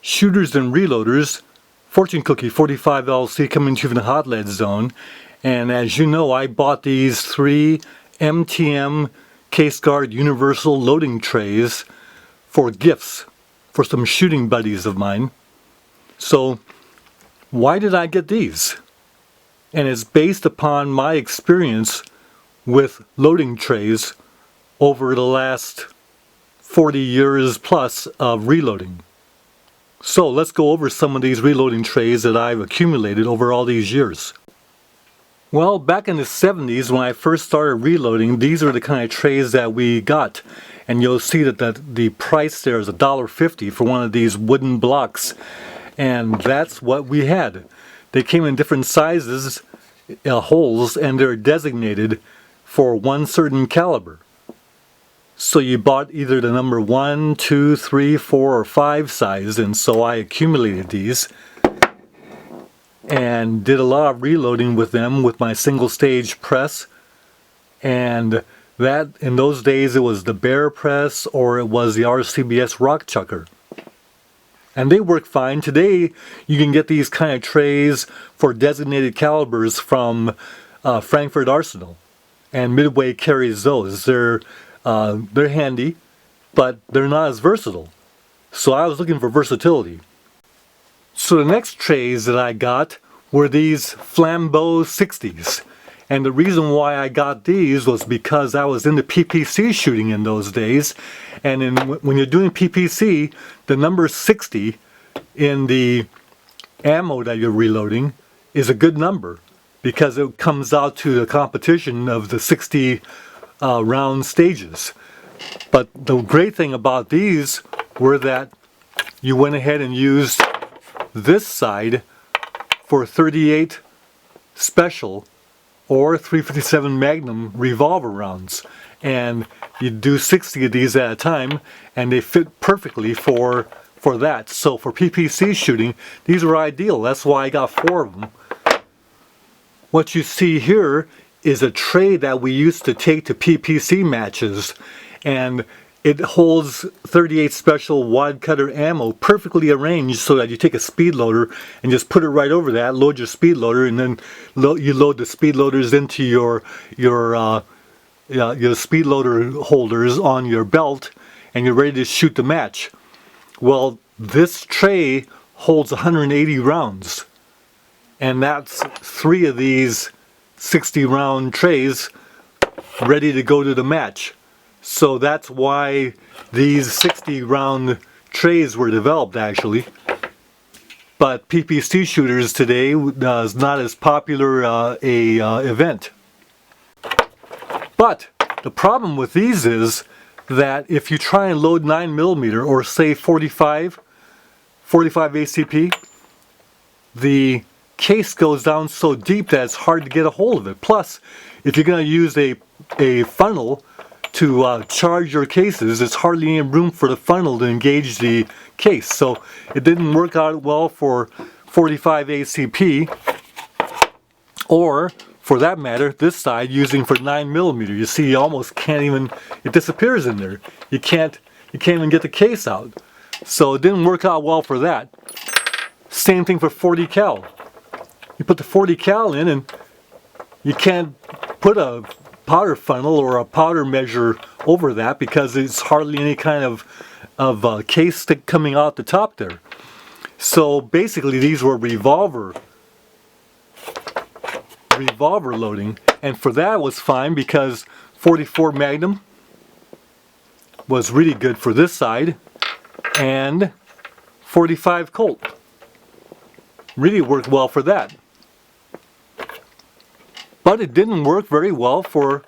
Shooters and reloaders, Fortune Cookie 45 LC coming to you from the hot lead zone. And as you know, I bought these 3 MTM case guard universal loading trays for gifts for some shooting buddies of mine. So why did I get these? And it's based upon my experience with loading trays over the last 40 years plus of reloading. So let's go over some of these reloading trays that I've accumulated over all these years. Well, back in the 70s when I first started reloading, these are the kind of trays that we got. And you'll see that the price there is $1.50 for one of these wooden blocks. And that's what we had. They came in different sizes, holes, and they're designated for one certain caliber. So you bought either the number 1, 2, 3, 4, or 5 size, and so I accumulated these and did a lot of reloading with them with my single stage press. And that, in those days, it was the Bear press or it was the RCBS Rock Chucker. And they work fine. Today you can get these kind of trays for designated calibers from Frankfurt Arsenal, and Midway carries those. They're handy, but they're not as versatile. So I was looking for versatility. So the next trays that I got were these Flambeau 60s. And the reason why I got these was because I was into PPC shooting in those days. And when you're doing PPC, the number 60 in the ammo that you're reloading is a good number because it comes out to the competition of the 60 round stages. But the great thing about these were that you went ahead and used this side for 38 special or 357 Magnum revolver rounds, and you do 60 of these at a time and they fit perfectly for that. So for PPC shooting, these were ideal. That's why I got 4 of them. What you see here is a tray that we used to take to PPC matches, and it holds 38 special wad cutter ammo perfectly arranged so that you take a speed loader and just put it right over that, load your speed loader, and then you load the speed loaders into your speed loader holders on your belt, and you're ready to shoot the match. Well, this tray holds 180 rounds, and that's 3 of these 60 round trays ready to go to the match. So that's why these 60 round trays were developed actually. But PPC shooters today is not as popular event. But the problem with these is that if you try and load 9mm or say 45 ACP, the case goes down so deep that it's hard to get a hold of it. Plus, if you're going to use a funnel to charge your cases, it's hardly any room for the funnel to engage the case. So it didn't work out well for 45 ACP, or for that matter, this side using for 9mm. You see, you almost can't even, it disappears in there. You can't even get the case out. So it didn't work out well for that. Same thing for 40 cal. You put the 40 cal in and you can't put a powder funnel or a powder measure over that because it's hardly any kind of case stick coming out the top there. So basically these were revolver loading, and for that it was fine because 44 Magnum was really good for this side, and 45 Colt really worked well for that. But it didn't work very well for,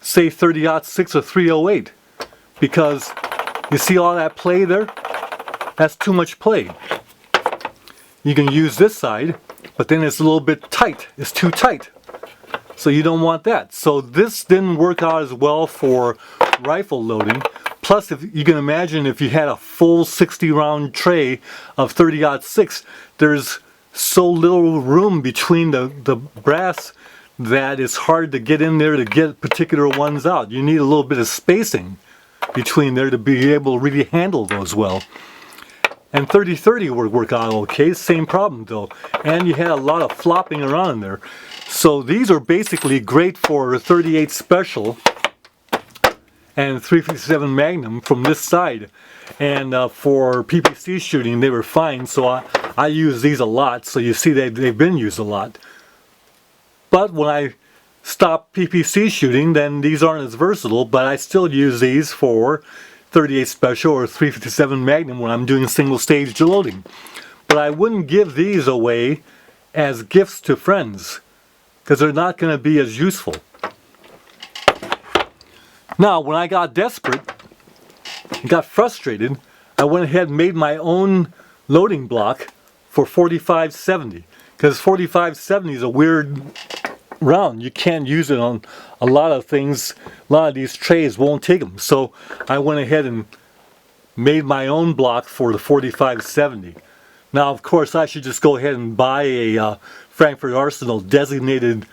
say, 30-06 or 308, because you see all that play there? That's too much play. You can use this side, but then it's a little bit tight. It's too tight. So you don't want that. So this didn't work out as well for rifle loading. Plus, if you can imagine, if you had a full 60-round tray of 30-06, there's so little room between the brass that it's hard to get in there to get particular ones out. You need a little bit of spacing between there to be able to really handle those well. And 30-30 would work out okay, same problem though. And you had a lot of flopping around in there. So these are basically great for 38 Special and 357 Magnum from this side. And for PPC shooting they were fine, so I use these a lot, so you see they've been used a lot. But when I stop PPC shooting, then these aren't as versatile, but I still use these for 38 Special or 357 Magnum when I'm doing single stage loading. But I wouldn't give these away as gifts to friends, because they're not going to be as useful. Now, when I got desperate, got frustrated, I went ahead and made my own loading block for 4570, because 4570 is a weird round. You can't use it on a lot of things. A lot of these trays won't take them. So I went ahead and made my own block for the 4570. Now, of course, I should just go ahead and buy a Frankfurt Arsenal designated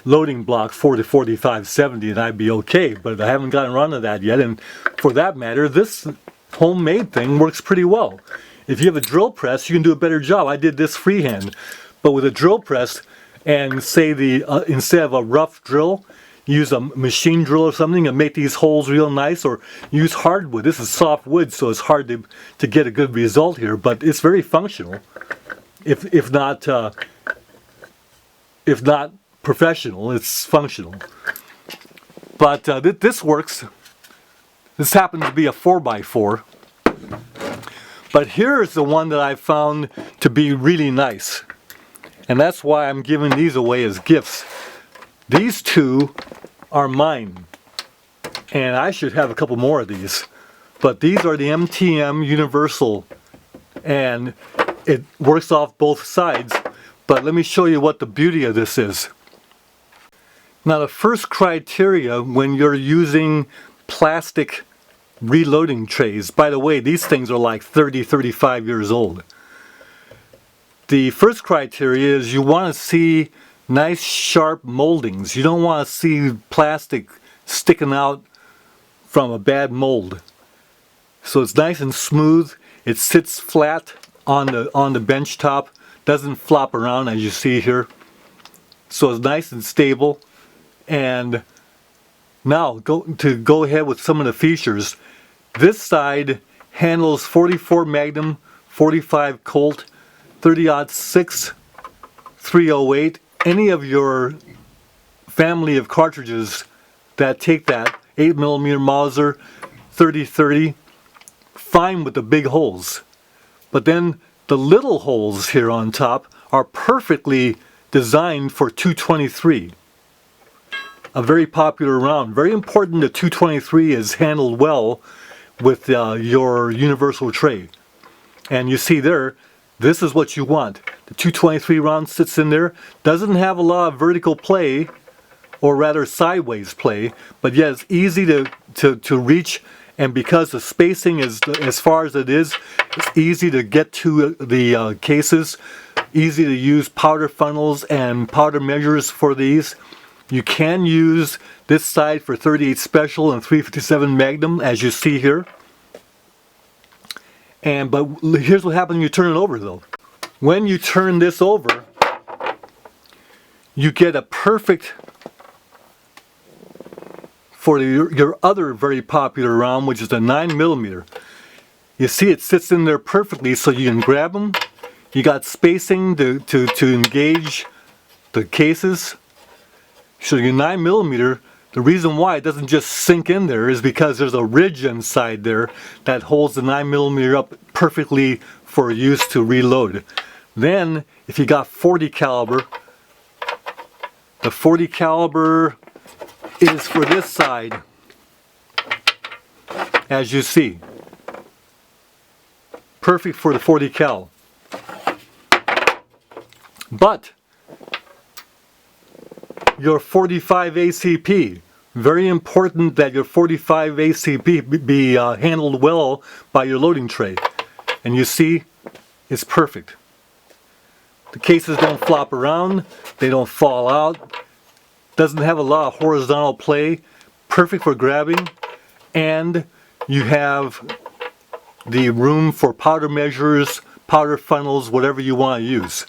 loading block for the 4570 and I'd be okay, but I haven't gotten around to that yet. And for that matter, this homemade thing works pretty well. If you have a drill press, you can do a better job. I did this freehand, but with a drill press, and say instead of a rough drill, use a machine drill or something and make these holes real nice, or use hardwood. This is soft wood, so it's hard to get a good result here, but it's very functional, if not professional, it's functional. But this works. This happens to be a 4x4. But here's the one that I found to be really nice. And that's why I'm giving these away as gifts. These two are mine. And I should have a couple more of these. But these are the MTM Universal. And it works off both sides. But let me show you what the beauty of this is. Now, the first criteria when you're using plastic reloading trays, by the way, these things are like 30, 35 years old. The first criteria is you want to see nice sharp moldings. You don't want to see plastic sticking out from a bad mold. So it's nice and smooth. It sits flat on the bench top, doesn't flop around as you see here. So it's nice and stable. And now go ahead with some of the features. This side handles 44 Magnum, 45 Colt, 30-06, 308, any of your family of cartridges that take that, 8mm Mauser, 30-30, fine with the big holes. But then the little holes here on top are perfectly designed for 223. A very popular round. Very important that 223 is handled well with your universal tray. And you see there, this is what you want. The 223 round sits in there, doesn't have a lot of vertical play, or rather sideways play, but yet it's easy to reach, and because the spacing is as far as it is, it's easy to get to the cases, easy to use powder funnels and powder measures for these. You can use this side for 38 Special and 357 Magnum, as you see here. But here's what happens when you turn it over though. When you turn this over, you get a perfect, for your other very popular round, which is a 9mm. You see it sits in there perfectly, so you can grab them. You got spacing to engage the cases. So your 9mm, the reason why it doesn't just sink in there is because there's a ridge inside there that holds the 9mm up perfectly for use to reload. Then, if you got 40 caliber, the 40 caliber is for this side, as you see. Perfect for the 40 cal. But your 45 ACP, very important that your 45 ACP be handled well by your loading tray. And you see, it's perfect. The cases don't flop around, they don't fall out, doesn't have a lot of horizontal play, perfect for grabbing, and you have the room for powder measures, powder funnels, whatever you want to use.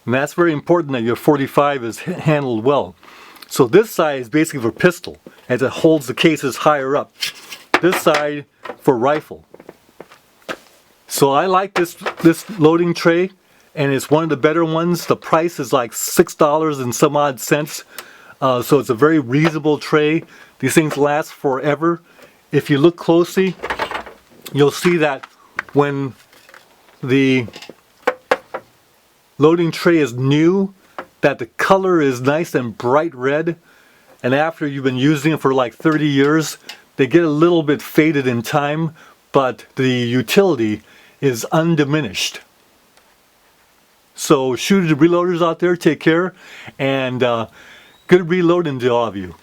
And that's very important that your 45 is handled well. So this side is basically for pistol, as it holds the cases higher up. This side for rifle. So I like this loading tray, and it's one of the better ones. The price is like $6 and some odd cents. So it's a very reasonable tray. These things last forever. If you look closely, you'll see that when the loading tray is new, that the color is nice and bright red, and after you've been using it for like 30 years, they get a little bit faded in time, but the utility is undiminished. So shooters and reloaders out there, take care, and good reloading to all of you.